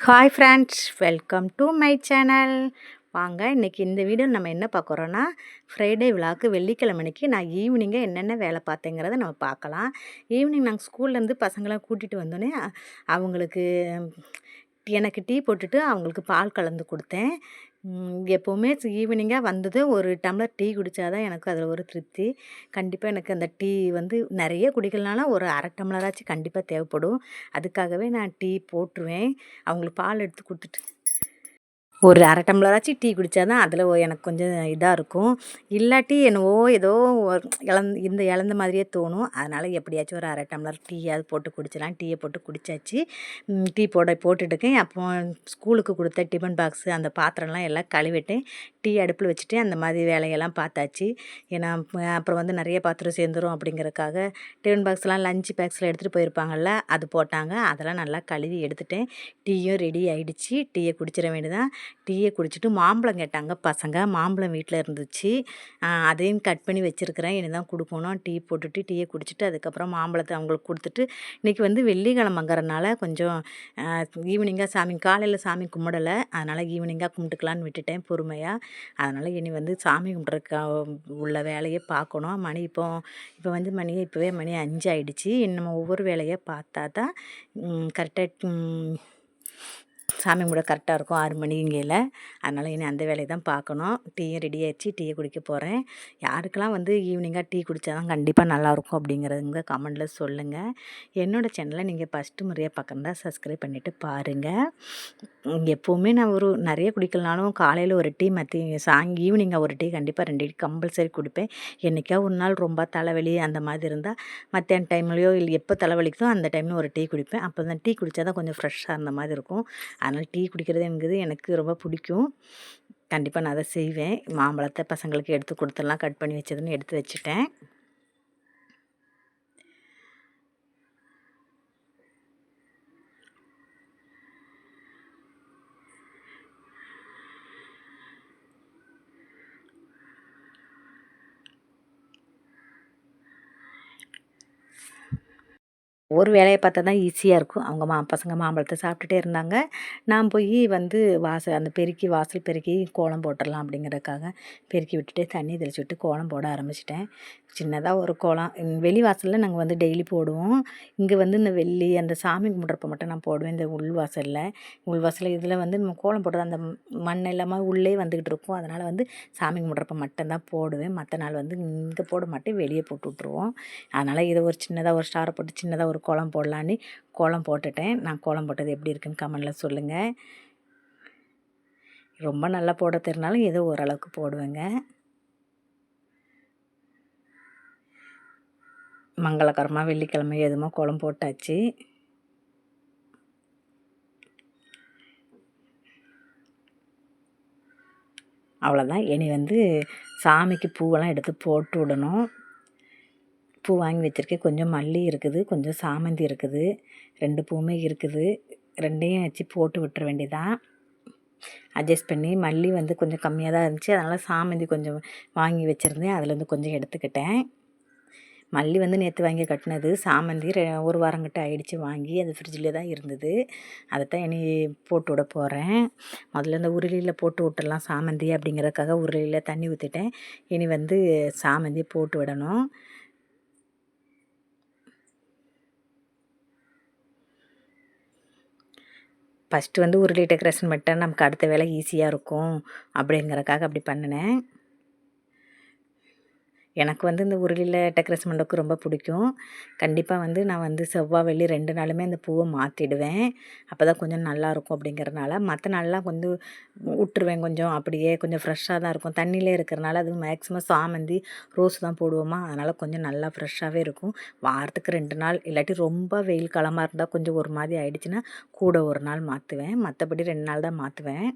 Hi friends, welcome to my channel. வாங்க, இன்றைக்கி இந்த வீடியோ நம்ம என்ன பார்க்குறோன்னா, ஃப்ரைடே விழாக்கு வெள்ளிக்கிழமைக்கு நான் ஈவினிங்காக என்னென்ன வேலை பார்த்தேங்கிறத நம்ம பார்க்கலாம். ஈவினிங் நாங்கள் ஸ்கூல்லேருந்து பசங்களாம் கூட்டிகிட்டு வந்தோடனே அவங்களுக்கு எனக்கு டீ போட்டுட்டு அவங்களுக்கு பால் கலந்து கொடுத்தேன். எப்போவுமே ஈவினிங்காக வந்தது ஒரு டம்ளர் டீ குடித்தா தான் எனக்கு அதில் ஒரு திருப்தி. கண்டிப்பாக எனக்கு அந்த டீ நிறைய குடிக்கலனாலும் ஒரு அரை டம்ளராச்சும் கண்டிப்பாக தேவைப்படும். அதுக்காகவே நான் டீ போட்டுருவேன். அவங்களுக்கு பால் எடுத்து கொடுத்துட்டு ஒரு அரை டம்ளராச்சும் டீ குடித்தா தான் அதில் எனக்கு கொஞ்சம் இதாக இருக்கும். இல்லாட்டி என்னவோ ஏதோ இழந்த மாதிரியே தோணும். அதனால் எப்படியாச்சும் ஒரு அரை டம்ளர் டீயாவது போட்டு குடிச்சிடலாம். டீயை போட்டு குடித்தாச்சு. டீ போட்டுட்டுருக்கேன். அப்போ ஸ்கூலுக்கு கொடுத்த டிஃபன் பாக்ஸு அந்த பாத்திரம்லாம் எல்லாம் கழுவிட்டேன். டீ அடுப்பில் வச்சுட்டு அந்த மாதிரி வேலையெல்லாம் பார்த்தாச்சு. ஏன்னா அப்புறம் நிறைய பாத்திரம் சேர்ந்துடும் அப்படிங்கிறதுக்காக டிஃபன் பாக்ஸ்லாம் லஞ்ச் பேக்ஸில் எடுத்துகிட்டு போயிருப்பாங்கள்ல, அது போட்டாங்க. அதெல்லாம் நல்லா கழுவி எடுத்துட்டேன். டீயும் ரெடி ஆகிடுச்சு. டீயை குடிச்சிட வேண்டியதான். டீயை குடிச்சிட்டு மாம்பழம் கேட்டாங்க பசங்க. மாம்பழம் வீட்டில் இருந்துச்சு. அதையும் கட் பண்ணி வச்சுருக்கிறேன். இனி தான் கொடுக்கணும். டீ போட்டுட்டு டீயை குடிச்சிட்டு அதுக்கப்புறம் மாம்பழத்தை அவங்களுக்கு கொடுத்துட்டு, இன்றைக்கி வெள்ளிக்கிழமைங்கிறனால கொஞ்சம் ஈவினிங்காக காலையில் சாமி கும்பிடலை. அதனால் ஈவினிங்காக கும்பிட்டுக்கலான்னு விட்டுட்டேன் பொறுமையாக. அதனால் இனி சாமி கும்பிட்றதுக்கு உள்ள வேலையை பார்க்கணும். இப்போவே மணி 5 ஆகிடுச்சு. நம்ம ஒவ்வொரு வேலையை பார்த்தா தான் கரெக்டாக சாமி கும்பிட கரெக்டாக இருக்கும் 6 மணிங்கேல. அதனால் இனி அந்த வேலையை தான் பார்க்கணும். டீயும் ரெடி ஆகிடுச்சு. டீயை குடிக்க போகிறேன். யாருக்கெல்லாம் ஈவினிங்காக டீ குடித்தா தான் கண்டிப்பாக நல்லாயிருக்கும் அப்படிங்கிறதுங்க கமெண்டில் சொல்லுங்கள். என்னோடய சேனலை நீங்கள் ஃபஸ்ட்டு முறையாக பார்க்குறதா சப்ஸ்கிரைப் பண்ணிவிட்டு பாருங்கள். எப்போவுமே நான் நிறைய குடிக்கலனாலும் காலையில் ஒரு டீ, ஈவினிங்காக ஒரு டீ, கண்டிப்பாக 2 டீ கம்பல்சரி குடிப்பேன். என்றைக்கா ஒரு நாள் ரொம்ப தலைவலி அந்த மாதிரி இருந்தால் மத்தியான டைம்லையோ இல்லை எப்போ தலைவலிக்குதோ அந்த டைமில் ஒரு டீ குடிப்பேன். அப்போ தான் டீ குடித்தா தான் கொஞ்சம் ஃப்ரெஷ்ஷாக இருந்த மாதிரி இருக்கும். அதனால் டீ குடிக்கிறது எனக்கு ரொம்ப பிடிக்கும். கண்டிப்பாக நான் அதை செய்வேன். மாம்பழத்தை பசங்களுக்கு எடுத்து கொடுத்துடலாம். கட் பண்ணி வச்சதுன்னு எடுத்து வச்சுட்டேன். ஒரு வேலையை பார்த்தா தான் ஈஸியாக இருக்கும். அவங்க பசங்க மாம்பழத்தை சாப்பிட்டுட்டே இருந்தாங்க. நான் போய் அந்த வாசல் பெருக்கி கோலம் போட்டுடலாம் அப்படிங்கிறதுக்காக பெருக்கி விட்டுட்டு தண்ணி தெளித்து விட்டு கோலம் போட ஆரம்பிச்சிட்டேன். சின்னதாக ஒரு கோலம் வெளி வாசலில் நாங்கள் டெய்லி போடுவோம். இங்கே இந்த வெள்ளி அந்த சாமி கும்பிட்றப்ப மட்டும் நான் போடுவேன். இந்த உள்வாசலில் இதில் நம்ம கோலம் போடுறது அந்த மண் இல்லாமல் உள்ளே வந்துக்கிட்டு இருக்கும். அதனால் சாமி கும்பிட்றப்ப மட்டும்தான் போடுவேன். மற்ற நாள் இங்கே போட மாட்டேன், வெளியே போட்டு விட்ருவோம். அதனால் இதை ஒரு சின்னதாக ஒரு ஸ்டாரை போட்டு சின்னதாக ஒரு கோலம் போடலான்னு கோலம் போட்டுட்டேன். நான் கோலம் போட்டது எப்படி இருக்குன்னு கமெண்டில் சொல்லுங்கள். ரொம்ப நல்லா போட தெரினாலும் ஏதோ ஓரளவுக்கு போடுவேங்க. மங்களகரமாக வெள்ளிக்கிழமை எதுமோ கோலம் போட்டாச்சு. அவ்வளோதான். இனி சாமிக்கு பூவெல்லாம் எடுத்து போட்டு விடணும். பூ வாங்கி வச்சுருக்கேன். கொஞ்சம் மல்லி இருக்குது, கொஞ்சம் சாமந்தி இருக்குது. 2 பூவுமே இருக்குது. 2யும் வச்சு போட்டு விட்டுற வேண்டியதான். அட்ஜஸ்ட் பண்ணி மல்லி கொஞ்சம் கம்மியாக தான் இருந்துச்சு. அதனால் சாமந்தி கொஞ்சம் வாங்கி வச்சுருந்தேன். அதில் கொஞ்சம் எடுத்துக்கிட்டேன். மல்லி நேற்று வாங்கி கட்டினது. சாமந்தி ஒரு வாரங்கிட்ட ஆகிடுச்சி வாங்கி. அது ஃப்ரிட்ஜில் தான் இருந்தது. அதைத்தான் இனி போட்டு விட போகிறேன். முதல்ல இந்த உருளியில் போட்டு விட்டுடலாம் சாமந்தி அப்படிங்கிறதுக்காக உருளியில் தண்ணி ஊற்றிட்டேன். இனி சாமந்தி போட்டு விடணும். ஃபஸ்ட்டு உருளி டெக்கரேஷன் பண்ணிட்டா நமக்கு அடுத்த வேலை ஈஸியாக இருக்கும் அப்படிங்கிறக்காக அப்படி பண்ணினேன். எனக்கு இந்த உருளியில் டெக்கரேஷன் பண்ணுறதுக்கு ரொம்ப பிடிக்கும். கண்டிப்பாக நான் செவ்வாய், வெள்ளி 2 நாளுமே அந்த பூவை மாற்றிடுவேன். அப்போ தான் கொஞ்சம் நல்லாயிருக்கும் அப்படிங்கிறனால. மற்ற நாள்லாம் விட்டுருவேன். கொஞ்சம் அப்படியே கொஞ்சம் ஃப்ரெஷ்ஷாக தான் இருக்கும். தண்ணியிலே இருக்கிறனால அதுவும் மேக்ஸிமம் சாமந்தி, ரோஸ் தான் போடுவோமா. அதனால் கொஞ்சம் நல்லா ஃப்ரெஷ்ஷாகவே இருக்கும். வாரத்துக்கு 2 நாள், இல்லாட்டி ரொம்ப வெயில் காலமாக இருந்தால் கொஞ்சம் ஒரு மாதிரி ஆகிடுச்சின்னா கூட ஒரு நாள் மாற்றுவேன். மற்றபடி 2 நாள் தான் மாற்றுவேன்.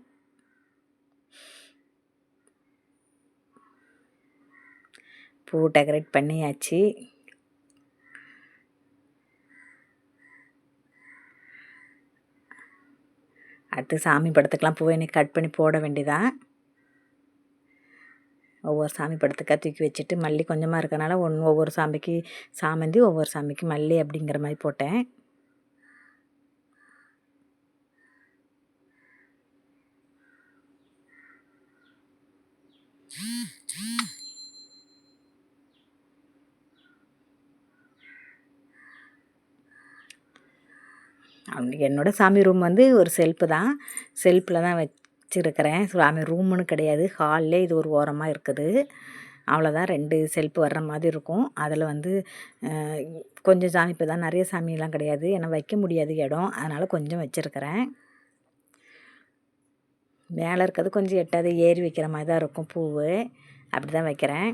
பூ டெக்கரேட் பண்ணியாச்சு. அடுத்து சாமி படத்துக்கெலாம் பூவை இன்னைக்கு கட் பண்ணி போட வேண்டியதான். ஒவ்வொரு சாமி படத்துக்காக தூக்கி வச்சுட்டு மல்லி கொஞ்சமாக இருக்கனால ஒவ்வொரு சாமிக்கு சாமந்தி, ஒவ்வொரு சாமிக்கு மல்லி அப்படிங்கிற மாதிரி போட்டேன். என்னோடய சாமி ரூம் வந்து ஒரு செல்ஃபு தான். செல்ஃபில் தான் வச்சுருக்கிறேன். சாமி ரூமுன்னு கிடையாது, ஹால்லே இது ஒரு ஓரமாக இருக்குது. அவ்வளோதான், 2 செல்ஃபு வர்ற மாதிரி இருக்கும். அதில் வந்து கொஞ்சம் சாமி, இப்போ தான் நிறைய சாமியெல்லாம் கிடையாது, ஏன்னா வைக்க முடியாது இடம், அதனால் கொஞ்சம் வச்சுருக்கிறேன். மேலே இருக்கிறது கொஞ்சம் எட்டாவது ஏறி வைக்கிற மாதிரி தான் இருக்கும் பூவு, அப்படி தான் வைக்கிறேன்.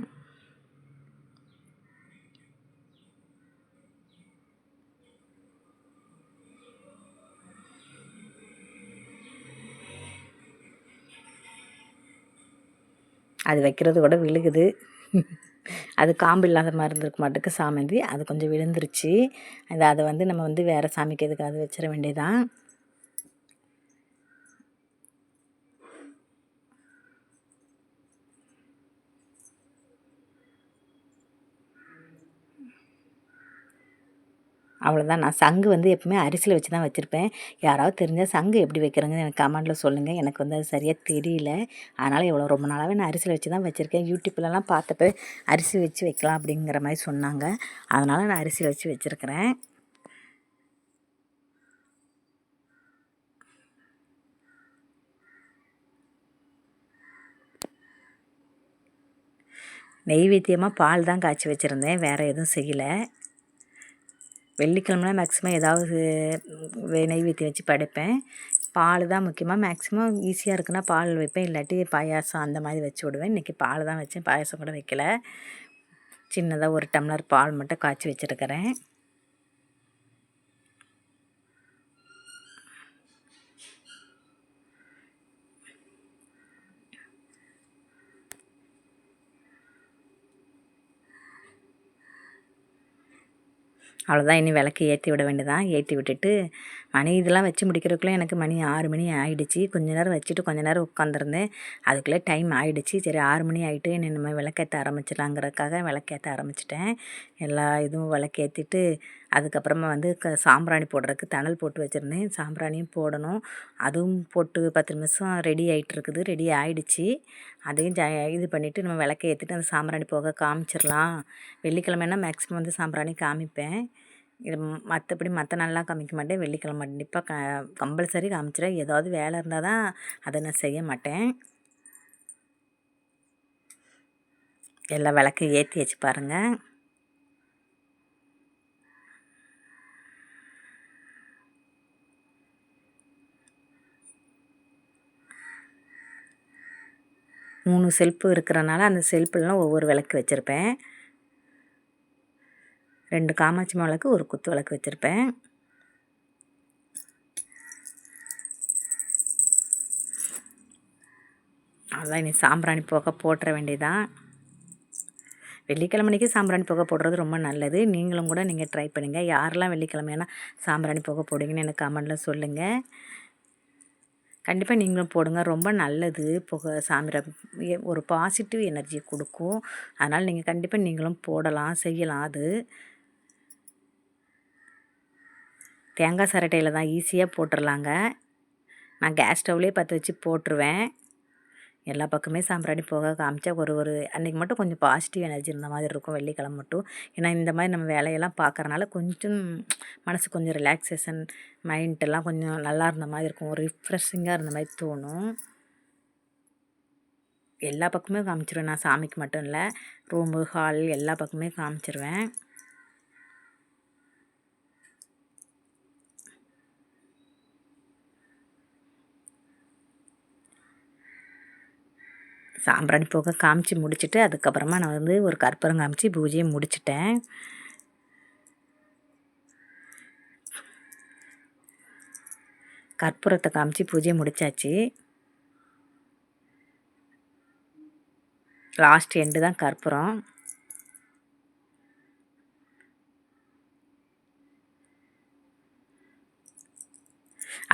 அது வைக்கிறது கூட விழுகுது. அது காம்பு இல்லாத மாதிரி இருந்திருக்கு மாட்டுக்கு சாமந்தி, அது கொஞ்சம் விழுந்துருச்சு. அதை வந்து நம்ம வந்து வேறு சாமிக்கு எதுக்காவது வச்சிட வேண்டியதான். அவ்வளோதான். நான் சங்கு வந்து எப்பவுமே அரிசியில் வச்சு தான் வச்சுருப்பேன். யாராவது தெரிஞ்சால் சங்கு எப்படி வைக்கிறேங்கன்னு எனக்கு கமெண்டில் சொல்லுங்கள். எனக்கு வந்து அது சரியாக தெரியல, அதனால் ரொம்ப நாளாகவே நான் அரிசியில் வச்சு தான் வச்சுருக்கேன். யூடியூப்லலாம் பார்த்தப்ப அரிசி வச்சு வைக்கலாம் அப்படிங்கிற மாதிரி சொன்னாங்க, அதனால் நான் அரிசியில் வச்சு வச்சுருக்கிறேன். நெய்வேத்தியமாக பால் தான் காய்ச்சி வச்சுருந்தேன், வேறு எதுவும் செய்யலை. வெள்ளிக்கிழமைனா மேக்ஸிமம் ஏதாவது நெய்வேத்தியம் வச்சு படைப்பேன். பால் தான் முக்கியமாக, மேக்ஸிமம் ஈஸியாக இருக்குன்னா பால் வைப்பேன், இல்லாட்டி பாயாசம் அந்த மாதிரி வச்சு விடுவேன். இன்றைக்கி பால் தான் வச்சேன், பாயாசம் கூட வைக்கல. சின்னதாக 1 டம்ளர் பால் மட்டும் காய்ச்சி வச்சுருக்கிறேன். அவ்வளோதான், இனி விளக்கு ஏற்றி விட வேண்டியதான். ஏற்றி விட்டுட்டு இதெல்லாம் வச்சு முடிக்கிறதுக்குள்ளே எனக்கு மணி 6 மணி ஆகிடுச்சி. கொஞ்ச நேரம் வச்சுட்டு கொஞ்ச நேரம் உட்காந்துருந்தேன், அதுக்குள்ளே டைம் ஆகிடுச்சி. சரி 6 மணி ஆகிட்டு நம்ம விளக்கேற்ற ஆரம்பிச்சிடலாங்கிறதுக்காக விளக்கேற்ற ஆரம்பிச்சிட்டேன். எல்லா இதுவும் விளக்கேற்றிட்டு அதுக்கப்புறமா வந்து சாம்பிராணி போடுறதுக்கு தணல் போட்டு வச்சுருந்தேன். சாம்பிராணியும் போடணும், அதுவும் போட்டு 10 நிமிஷம் ரெடி ஆகிட்டுருக்குது. ரெடி ஆகிடுச்சி. அதையும் இது பண்ணிவிட்டு நம்ம விளக்க ஏற்றிட்டு அந்த சாம்பிராணி போக காமிச்சிடலாம். வெள்ளிக்கிழமைனா மேக்ஸிமம் வந்து சாம்பிராணி காமிப்பேன். இது மற்றபடி மற்ற நாள்லாம் காமிக்க மாட்டேன், வெள்ளிக்கிழமை கண்டிப்பாக கம்பல்சரி காமிச்சிடுவேன். ஏதாவது வேலை இருந்தால் தான் அதை நான் செய்ய மாட்டேன். எல்லா விளக்கையும் ஏற்றி வச்சு பாருங்கள். மூணு செல்ஃபு இருக்கிறனால அந்த செல்ஃபுலாம் ஒவ்வொரு விளக்கு வச்சுருப்பேன். 2 காமாட்சி விளக்கு, 1 குத்து விளக்கு வச்சுருப்பேன். அதான் இனி சாம்பிராணி புகை போட்டுற வேண்டியதான். வெள்ளிக்கிழமைக்கு சாம்பிராணி புகை போடுறது ரொம்ப நல்லது. நீங்களும் கூட நீங்கள் ட்ரை பண்ணுங்கள். யாரெல்லாம் வெள்ளிக்கிழமைனா சாம்பிராணி புகை போடுவீங்கன்னு எனக்கு கமெண்டில் சொல்லுங்கள். கண்டிப்பாக நீங்களும் போடுங்க, ரொம்ப நல்லது. புகை ஒரு பாசிட்டிவ் எனர்ஜி கொடுக்கும். அதனால் நீங்கள் கண்டிப்பாக நீங்களும் போடலாம், செய்யலாம். அது தேங்காய் சரட்டையில் தான் ஈஸியாக போட்டுடலாங்க. நான் கேஸ் ஸ்டவ்லேயே பற்ற வச்சு போட்டுருவேன். எல்லா பக்கமே சாம்பிராணி போக காமிச்சா ஒரு அன்றைக்கி மட்டும் கொஞ்சம் பாசிட்டிவ் எனர்ஜி இருந்த மாதிரி இருக்கும், வெள்ளிக்கிழமை மட்டும். ஏன்னா இந்த மாதிரி நம்ம வேலையெல்லாம் பார்க்குறனால கொஞ்சம் மனசு கொஞ்சம் ரிலாக்ஸேஷன், மைண்டெல்லாம் கொஞ்சம் நல்லா இருந்த மாதிரி இருக்கும், ஒரு ரிஃப்ரெஷிங்காக இருந்த மாதிரி தோணும். எல்லா பக்கமே காமிச்சிருவேன் நான், சாமிக்கு மட்டும் இல்லை, ரூமு ஹால் எல்லா பக்கமே காமிச்சிருவேன். சாம்பிராணி போக காமிச்சு முடிச்சுட்டு அதுக்கப்புறமா நான் வந்து ஒரு கற்பூரம் காமிச்சு பூஜையை முடிச்சிட்டேன். கற்பூரத்தை காமிச்சு பூஜையை முடித்தாச்சு. லாஸ்ட் எண்டு தான் கற்பூரம்.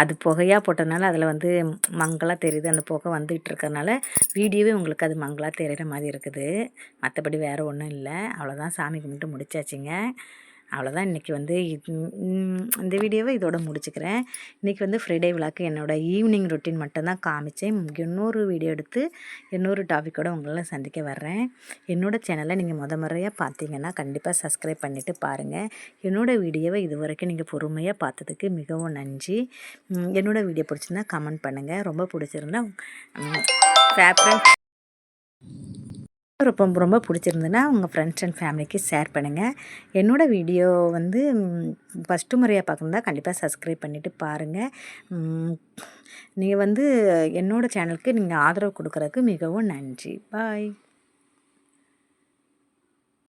அது புகையாக போட்டதுனால அதில் வந்து மங்கலாக தெரியுது, அந்த புகை வந்துகிட்டு இருக்கிறதுனால வீடியோவே உங்களுக்கு அது மங்கலாக தெரிகிற மாதிரி இருக்குது. மற்றபடி வேறு ஒன்றும் இல்லை. அவ்வளோதான், சாமி கும்பிட்டு முடிச்சாச்சுங்க. அவ்வளோதான் இன்றைக்கி வந்து இந்த வீடியோவை இதோட முடிச்சுக்கிறேன். இன்றைக்கி வந்து ஃப்ரைடே விழாக்கு என்னோடய ஈவினிங் ரொட்டீன் மட்டும்தான் காமிச்சேன். இன்னொரு வீடியோ எடுத்து இன்னொரு டாப்பிக்கோடு உங்களை சந்திக்க வர்றேன். என்னோடய சேனலை நீங்கள் முறையாக பார்த்தீங்கன்னா கண்டிப்பாக சப்ஸ்கிரைப் பண்ணிவிட்டு பாருங்கள். என்னோடய வீடியோவை இது வரைக்கும் நீங்கள் பொறுமையாக பார்த்ததுக்கு மிகவும் நன்றி. என்னோடய வீடியோ பிடிச்சிருந்தா கமெண்ட் பண்ணுங்கள். ரொம்ப பிடிச்சிருந்தா ரொம்ப பிடிச்சிருந்துன்னா உங்கள் ஃப்ரெண்ட்ஸ் அண்ட் ஃபேமிலிக்கு ஷேர் பண்ணுங்கள். என்னோடய வீடியோ வந்து ஃபஸ்ட்டு முறையாக பார்க்கணுன்னா கண்டிப்பாக சப்ஸ்கிரைப் பண்ணிவிட்டு பாருங்கள். நீங்கள் வந்து என்னோடய சேனலுக்கு நீங்கள் ஆதரவு கொடுக்குறதுக்கு மிகவும் நன்றி. பாய்.